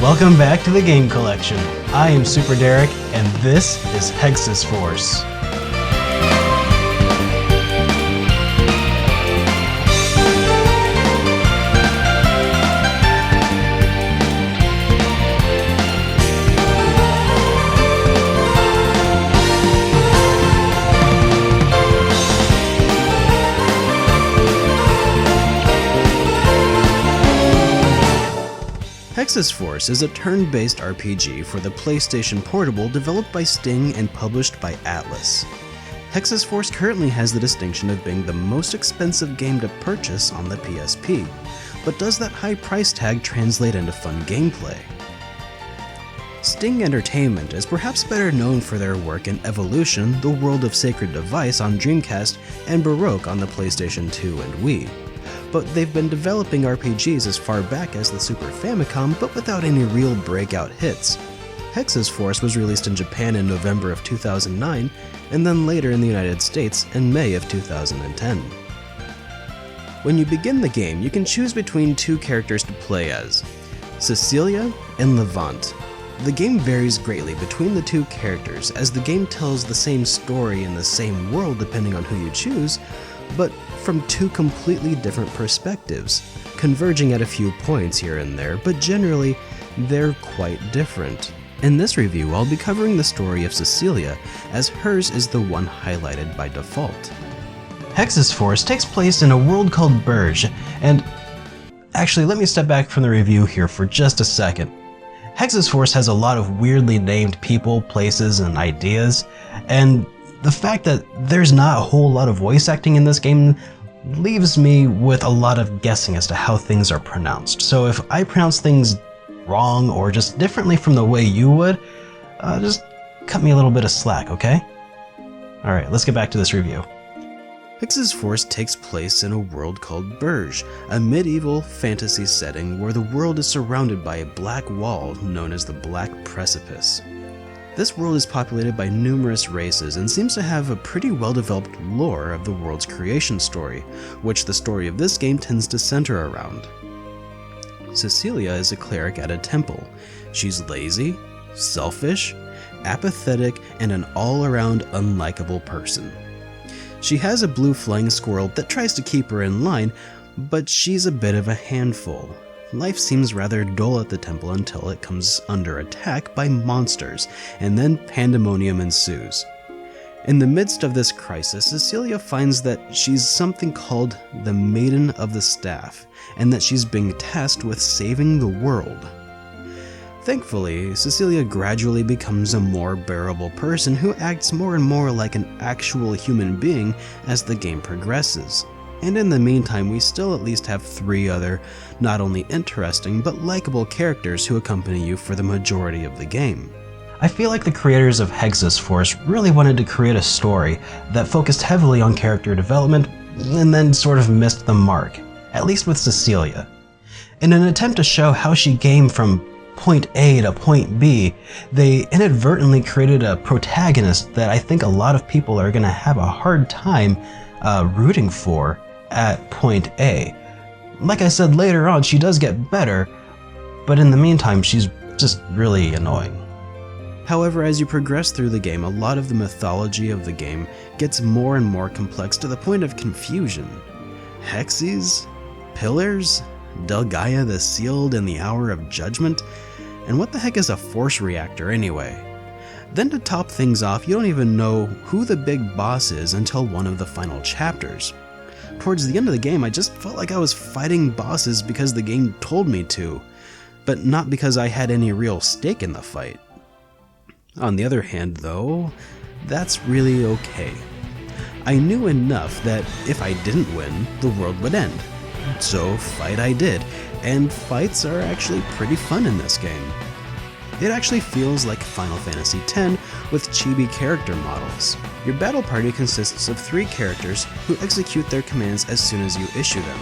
Welcome back to the Game Collection. I am SuperDerek, and this is Hexyz Force. Hexyz Force is a turn-based RPG for the PlayStation Portable developed by Sting and published by Atlus. Hexyz Force currently has the distinction of being the most expensive game to purchase on the PSP, but does that high price tag translate into fun gameplay? Sting Entertainment is perhaps better known for their work in Evolution, The World of Sacred Device on Dreamcast, and Baroque on the PlayStation 2 and Wii. But they've been developing RPGs as far back as the Super Famicom, but without any real breakout hits. Hexyz Force was released in Japan in November of 2009, and then later in the United States in May of 2010. When you begin the game, you can choose between two characters to play as, Cecilia and Levant. The game varies greatly between the two characters, as the game tells the same story in the same world depending on who you choose, but from two completely different perspectives, converging at a few points here and there, but generally, they're quite different. In this review, I'll be covering the story of Cecilia, as hers is the one highlighted by default. Hexyz Force takes place in a world called Burge, and actually, let me step back from the review here for just a second. Hexyz Force has a lot of weirdly named people, places, and ideas, and the fact that there's not a whole lot of voice acting in this game leaves me with a lot of guessing as to how things are pronounced. So if I pronounce things wrong or just differently from the way you would, just cut me a little bit of slack, okay? Alright, let's get back to this review. Hexyz Force takes place in a world called Burge, a medieval fantasy setting where the world is surrounded by a black wall known as the Black Precipice. This world is populated by numerous races and seems to have a pretty well-developed lore of the world's creation story, which the story of this game tends to center around. Cecilia is a cleric at a temple. She's lazy, selfish, apathetic, and an all-around unlikable person. She has a blue flying squirrel that tries to keep her in line, but she's a bit of a handful. Life seems rather dull at the temple until it comes under attack by monsters, and then pandemonium ensues. In the midst of this crisis, Cecilia finds that she's something called the Maiden of the Staff, and that she's being tasked with saving the world. Thankfully, Cecilia gradually becomes a more bearable person who acts more and more like an actual human being as the game progresses. And in the meantime, we still at least have three other, not only interesting, but likable characters who accompany you for the majority of the game. I feel like the creators of Hexyz Force really wanted to create a story that focused heavily on character development, and then sort of missed the mark, at least with Cecilia. In an attempt to show how she came from point A to point B, they inadvertently created a protagonist that I think a lot of people are going to have a hard time rooting for at point A. Like I said, later on she does get better, but in the meantime she's just really annoying. However, as you progress through the game, a lot of the mythology of the game gets more and more complex to the point of confusion. Hexyz? Pillars? Delgaia the Sealed in the Hour of Judgment? And what the heck is a force reactor anyway? Then to top things off, you don't even know who the big boss is until one of the final chapters. Towards the end of the game, I just felt like I was fighting bosses because the game told me to, but not because I had any real stake in the fight. On the other hand though, that's really okay. I knew enough that if I didn't win, the world would end. So fight I did, and fights are actually pretty fun in this game. It actually feels like Final Fantasy X with chibi character models. Your battle party consists of 3 characters who execute their commands as soon as you issue them,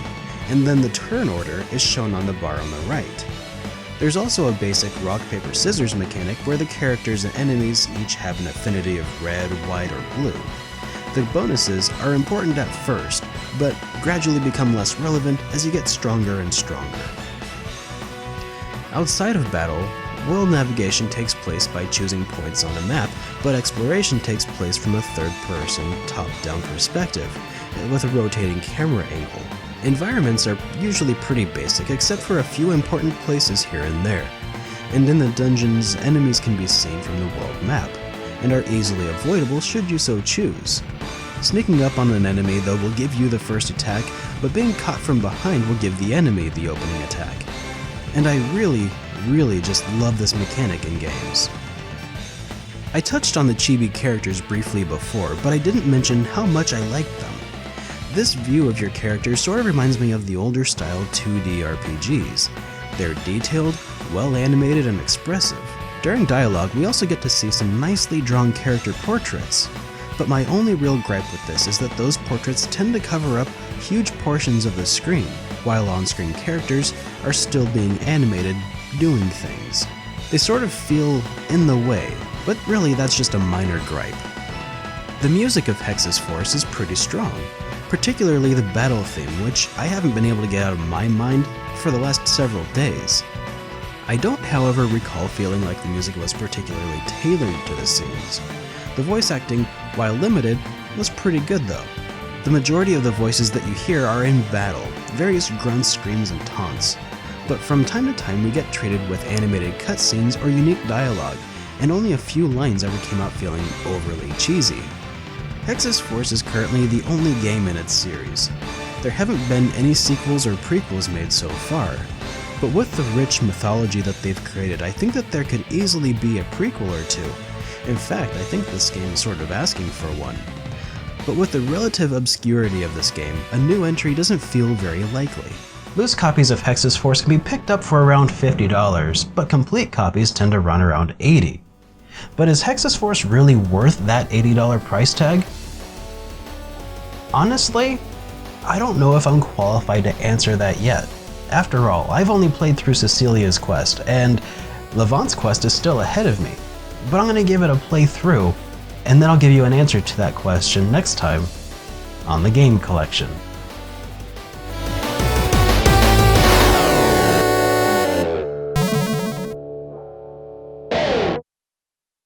and then the turn order is shown on the bar on the right. There's also a basic rock, paper, scissors mechanic where the characters and enemies each have an affinity of red, white, or blue. The bonuses are important at first, but gradually become less relevant as you get stronger and stronger. Outside of battle, world navigation takes place by choosing points on a map, but exploration takes place from a third-person, top-down perspective, with a rotating camera angle. Environments are usually pretty basic, except for a few important places here and there. And in the dungeons, enemies can be seen from the world map, and are easily avoidable should you so choose. Sneaking up on an enemy, though, will give you the first attack, but being caught from behind will give the enemy the opening attack. And I really just love this mechanic in games. I touched on the Chibi Characters briefly before, but I didn't mention how much I liked them. This view of your character sort of reminds me of the older style 2D RPGs. They're detailed, well animated, and expressive. During dialogue, we also get to see some nicely drawn character portraits. But my only real gripe with this is that those portraits tend to cover up huge portions of the screen, while on-screen characters are still being animated, doing things. They sort of feel in the way, but really that's just a minor gripe. The music of Hexyz Force is pretty strong, particularly the battle theme, which I haven't been able to get out of my mind for the last several days. I don't, however, recall feeling like the music was particularly tailored to the scenes. The voice acting, while limited, was pretty good though. The majority of the voices that you hear are in battle, various grunts, screams, and taunts. But from time to time we get treated with animated cutscenes or unique dialogue, and only a few lines ever came out feeling overly cheesy. Hexyz Force is currently the only game in its series. There haven't been any sequels or prequels made so far, but with the rich mythology that they've created, I think that there could easily be a prequel or two. In fact, I think this game is sort of asking for one. But with the relative obscurity of this game, a new entry doesn't feel very likely. Loose copies of Hexyz Force can be picked up for around $50, but complete copies tend to run around $80. But is Hexyz Force really worth that $80 price tag? Honestly, I don't know if I'm qualified to answer that yet. After all, I've only played through Cecilia's quest, and Levant's quest is still ahead of me. But I'm going to give it a playthrough, and then I'll give you an answer to that question next time on the Game Collection.